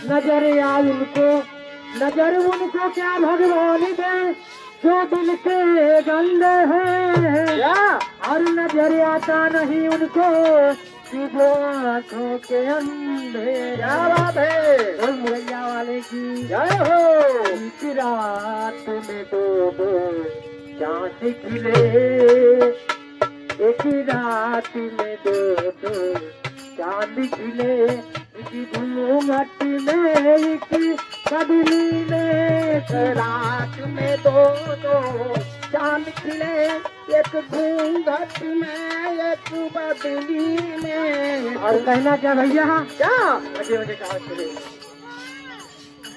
नजर या उनको, नजर उनको क्या भगवान दे जो दिल के गंदे हैं, और नजर आता नहीं उनको कि जो आंखों के अंधे। क्या बात है, बोल मुरैया वाले की जय हो। इस रात में दो चांद खिले, एक रात में दो चांद खिले, एक घूंघट में एक बदली में। एक रात में दो चांद खिले, एक घूंघट में एक बदली में। और कहना क्या भैया, क्या मजे मजे कहा चले।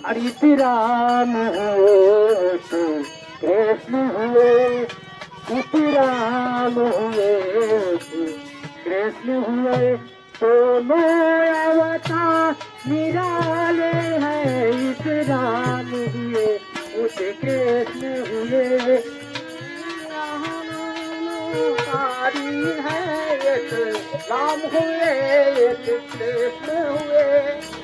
अरे राम हो तो कृष्ण हुए, राम हुए कृष्ण हुए, दोनों अवतार निराले हैं। इस राम हुए उस कृष्ण हुए, सारी है एक राम हुए एक कृष्ण हुए।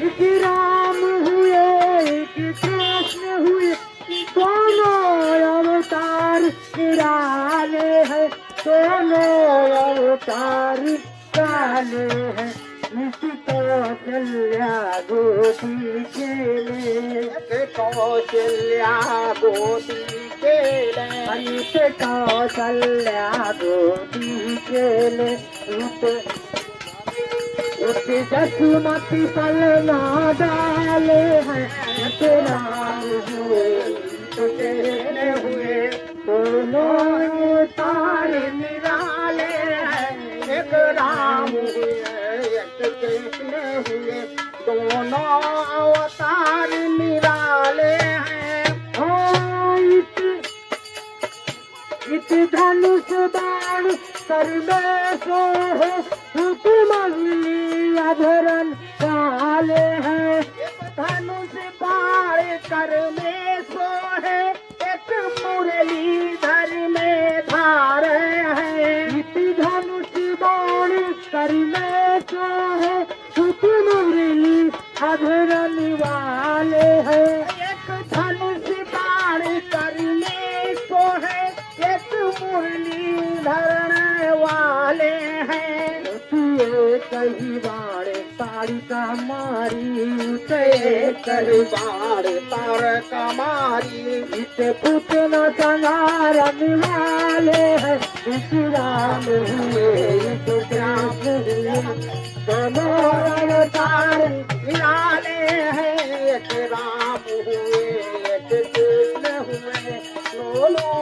इस राम हुए एक कृष्ण हुए, दोनों अवतार निराले हैं, दोनों अवतार निराले हैं। इस कौशल्या गोदी खेले, कौशल्या गोदी खेले, इस कौशल्या गोदी खेले। उस जसमती पल ना डाले हैं, राम हुए तेरे हुए, दोनों तार निराले हैं। एक राम हुए एक कृष्ण हुए, दोनों अवतार निराले हैं। इत धनुष बाण कर में सोहे, मंगली अधरन वाले हैं। धनुष बाण कर में सोहे, एक मुरलीधर में धारे हैं। इस धनुष बाण कर में सोहे, मुरली अधरन वाले हैं। एक धनुष बाण कर में सोहे, एक मुरली धरने वाले हैं। कही बाण ताड़ी का मारी, कही बाण तार का मारी, इसे पूतना संगारन वाले हैं। इस राम हुए इस कृष्ण हुए, दोनों अवतार निराले हैं। एक राम हुए एक कृष्ण हुए, दोनों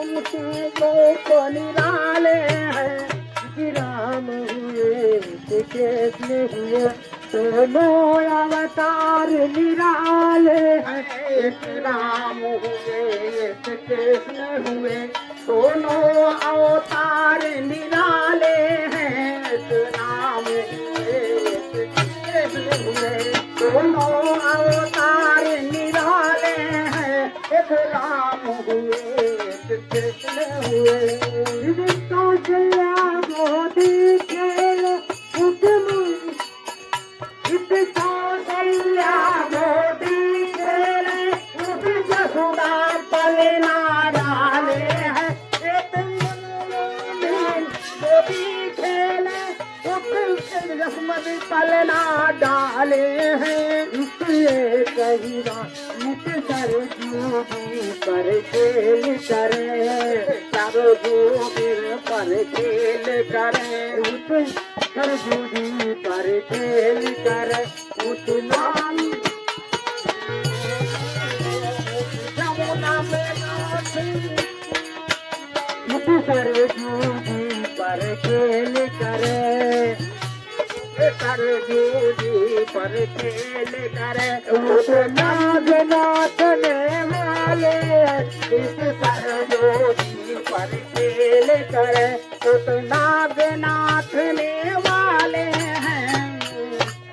को निराले हैं। राम हुए कृष्ण हुए, दोनों अवतार निराले हैं। एक राम हुए एक कृष्ण हुए, दोनों अवतार निराले हैं। एक राम हुए एक कृष्ण हुए, दोनों अवतार निराले हैं। एक राम हुए एक कृष्ण हुए। कौशल्या गोदी खेले, इस कौशल्या गोदी खेले, उस जसुदा पलना डाले हैं। एक गोदी खेले, उस जसमती पलना डाले हैं। इसलिए कही इस सरजूबी पर खेल करे, सरजूबी पर खेल करे, उस सरजूबी पर खेल करे। उस नाम जमुना में उस सरजूबी पर खेल करे, सरजूबी पर खेल करे। उस नाग नाचने वाले इस सरजूबी पर खेल करे, उस नाग नाचने वाले हैं।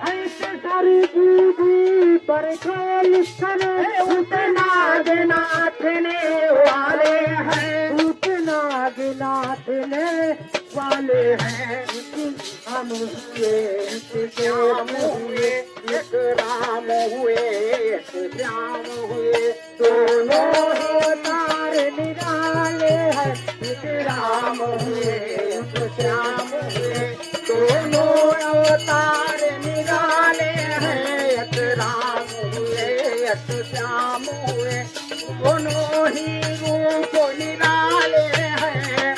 ऐसे सरजूबी पर खेल करे, उस नाग नाचने वाले हैं। उस नाग नाचने वाले हैं। हम हुए एक राम हुए एक राम हुए एक श्याम हुए, दोनों अवतार निराले हैं, एक राम हुए एक श्याम हुए, दोनों अवतार निराले हैं, एक राम हुए एक श्याम हुए, दोनों ही रूप निराले हैं।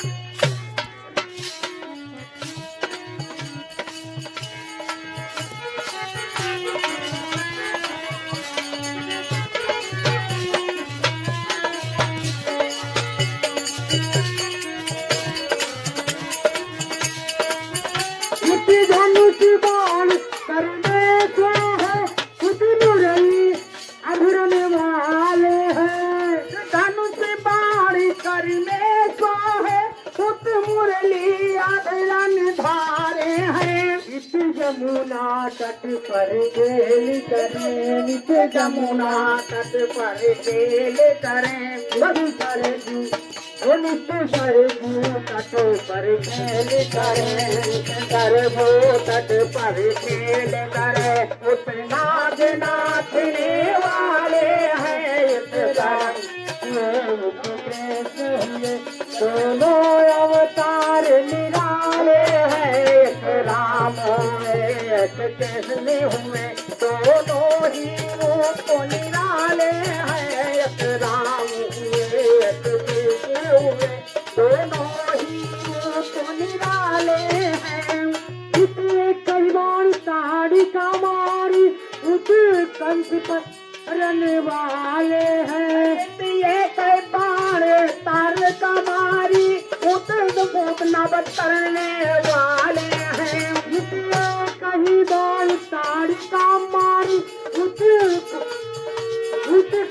धनुष बाण करने को है, कुछ मुरली अधरने वाले हैं, धनुष बाण करने को है, कुछ मुरली अधरन धारे हैं, इस जमुना तट पर खेल करें, इस जमुना तट पर खेल करें, सब सरजू नित्य सरजू तट पर खेल करें, सरभो तट पर खेल करें, उस नाच नाचने वाले हैं, इस दोनों अवतार निराले हैं, एक राम हुए एक कृष्ण हुए, दोनों ही रूप निराले हैं, एक राम हुए एक कृष्ण हुए, दोनों ही रूप निराले हैं। इतने कईवाण साड़ी का मारी उस कंस पर रन वाले हैं, ये कई बाण तार का मारी उस भूत नव तरने वाले हैं, इतने कहीं बाण साड़ी का मारी उस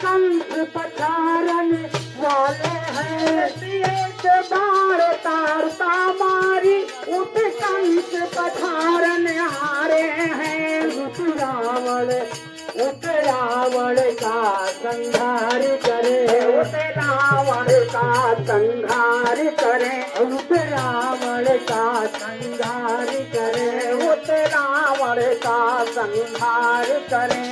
कंस पछारन वाले हैं, एक बाण तार का मारी उस कंस पछारन हारे हैं, उस रावण का संहार करे, उस रावण का संहार करे, उस रावण का संहार करे, उस रावण का संहार करे,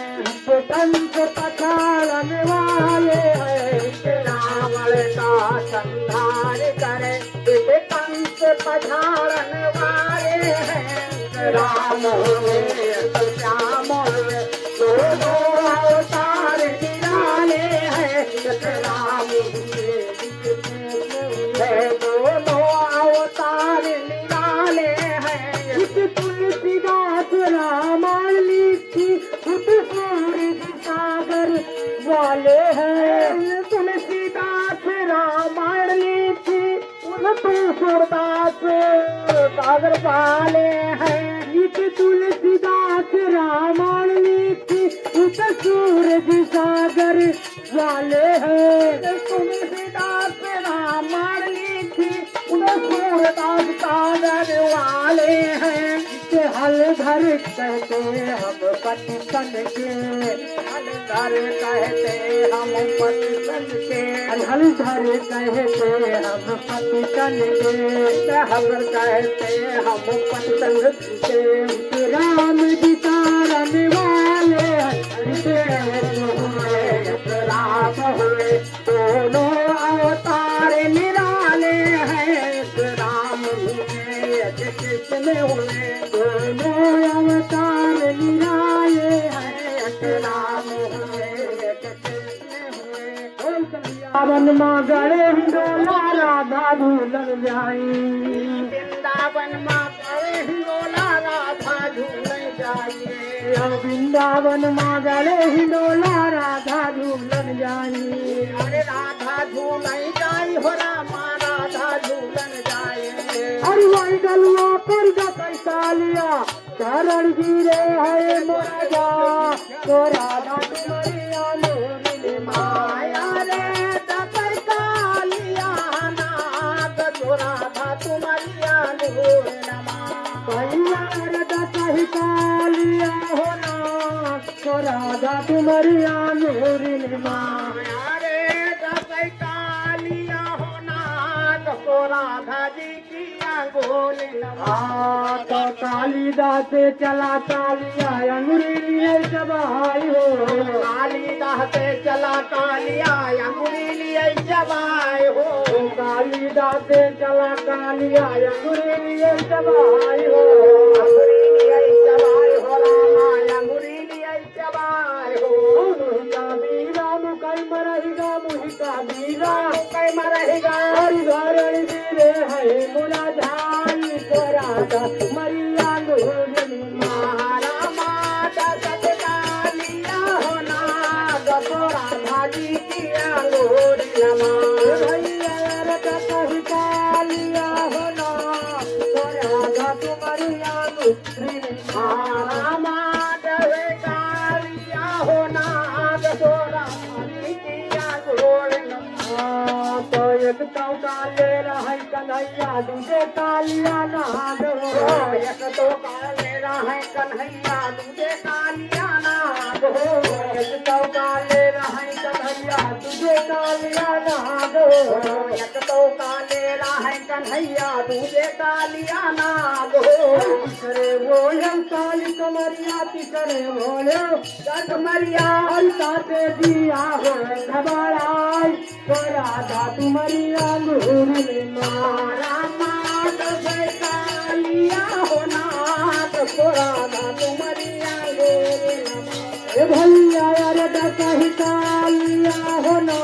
कंस पछाड़न वाले हैं, इस रावण का संहार करे, इस कंस पछाड़न वाले हैं, राम हुए श्याम हुए, दोनों अवतार निराले हैं, एक राम हुए दोनों अवतार निराले हैं, इस तुलसीदास रामायण लिखी उस सूरज सागर वाले हैं, तुलसीदास रामायण लिखी उस सूरदास सागर वाले हैं, इस तुलसीदास रामायण लिखी उस सूरज सागर वाले हैं, तुलसीदास रामायण लिखी उस सूरदास सागर वाले हैं, हल धर कहते हम पति सन के, हल धर कहते हम पति सन के, हल धर कहते हम पति सन के, हल कहते हम पति सन के, राम जी तारन वाले राम हुए, दोनों अवतार निराले हैं, राम हुए कृष्ण हुए, दोनों अवतार निराले हैं, राम हुए कृष्ण हुए, वृंदावन माँ गणे हिंडोला राधा झूलन जाई, वृंदावन माँ गणे हिंडोला राधा झूलन जाइए, वृंदावन माँ गणे हिंडोला राधा झूलन जाई, अरे राधा झूलन जाई हो रामा राधा झूलन जाए, अरे वही गलुआ पर कैसा लिया चरण गिरे है मोरा जा, तो राधा तुम्हारी आलोरी माया रे कैसा लिया नाथ, तो राधा तुम्हारी आलोरी भैया रे कैसा लिया हो नाथ, तो राधा तुम्हारी आलोरी माया रे कैसा लिया हो नाथ, तो तो राधा जी की अंगूर नमा। तो कालिदास से चला कालिया अंगुरी लिए चबाई हो। कालिदास से चला कालिया अंगूरी लिए जबाए हो। कालिदास से चला कालिया अंगुरी लिए चबाई हो। अंगूरी लिए जबाए हो रामा अंगूरी लिए जबाए हो। मुहिका बीरा मुकई मरहेगा मुहिका बीरा कई मरहेगा हरि धरण वीरे है मुला झाई राधा मरिया अंगूरी महारा माता सतकालिया हो ना तो राधा जी की अंगूर नमा। भैया रता कही कालिया हो ना तो राधा तुम्हारी अंगूरी महारा माता सतकालिया हो ना तो राधा जी की अंगूर नमा। तो एक तो काले रहे कन्हैया दूजे कालिया नाग हो। एक तो काले रहे कन्हैया दूजे कालिया नाग हो। एक तो काले रहे कन्हैया दूजे कालिया नाग हो। एक तो काले रहे कन्हैया दूजे कालिया नाग हो। तिकरे बोले काली कमरिया तिकरे बोले कटमरिया हरिता से दिया हो घबराई तो राधा तुम्हारी अंगूरी मारा मात से कालिया हो नाथ को राधा तुम्हारी अंगूरी नमा। भैया अरे कही कालिया हो ना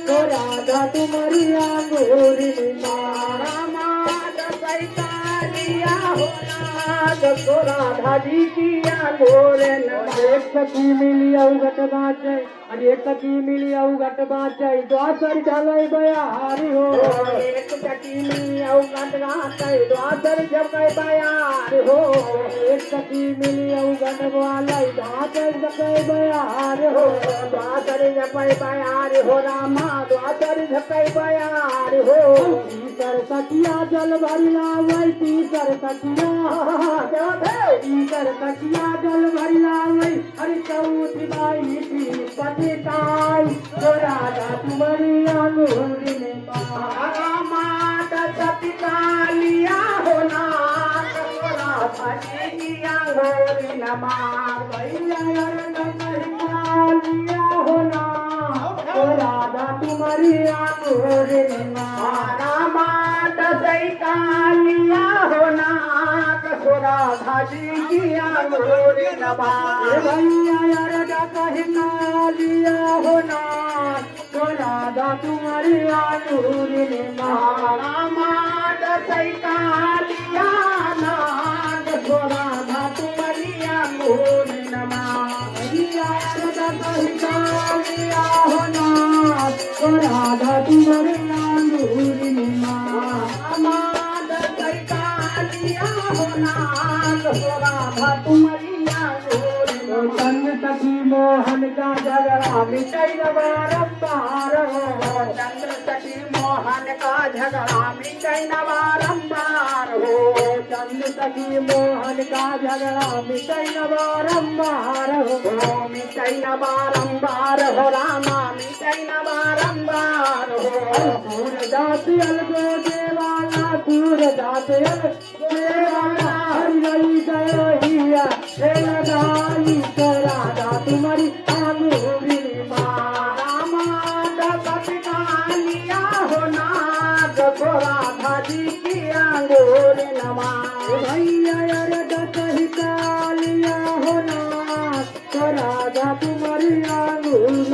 तो राधा तुम्हारी अंगूरी मारा मात से कालिया हो नाथ को राधा जी की अंगूरी नमा। एक सखी मिली अवगट बाचे अरे एक सखी मिली अवगट बाचे द्वासर ढलई बयारी हो। एक सखी मिली अवगट बाचे द्वासर ढलई बयारी हो। एक सखी मिली अवगट वालई द्वासर ढलई बयारी हो। द्वासर ढलई बयारी हो रामा द्वासर ढलई बयारी हो। तीसर सखिया जल भरी लावई तीसर सखिया तीसर सखिया जल भरी लावई अरे चौथी बाई थी पतिताई तो राधा तुम्हारी अंगूरी में मारा मात सती कालिया हो नाथ को राधा जी की अंगूरी नमा। भैया कालिया हो ना तो राधा तुम्हारी अंगूरी में मारा मात सही कालिया हो नाथ को राधा जी की अंगूरी नमा। भैया कही कालिया हो ना तो राधा तुम्हारी अंगूरी में मारा मात सही कालिया नाथ को राधा तुम्हारी अंगूरी नमा। कही कालिया हो ना तो राधा तुम्हारी अंगूरी में मात सही कालिया हो नाथ को राधा तुम्हारी अंगूरी नमा। संग सखी मोहन का झगड़ा मिटई बारंबार हो। चंद्र सखी मोहन का झगड़ा मिटई न बारंबार हो। चंद सखी मोहन का झगड़ा मिटई बारंबार हो। मिटई न बारंबार हो रामा मिटई न बारंबार हो। सूरदास अलगो देवाला सूरदास अलगो देवाला हरि गयो हिया हे लगाई तो राधा तुम्हारी अंगूरी मारा माता सती कालिया हो नाथ को राधा जी की अंगूरी नमा। भैया अरे कही कालिया हो ना तो राधा तुम्हारी अंगूरी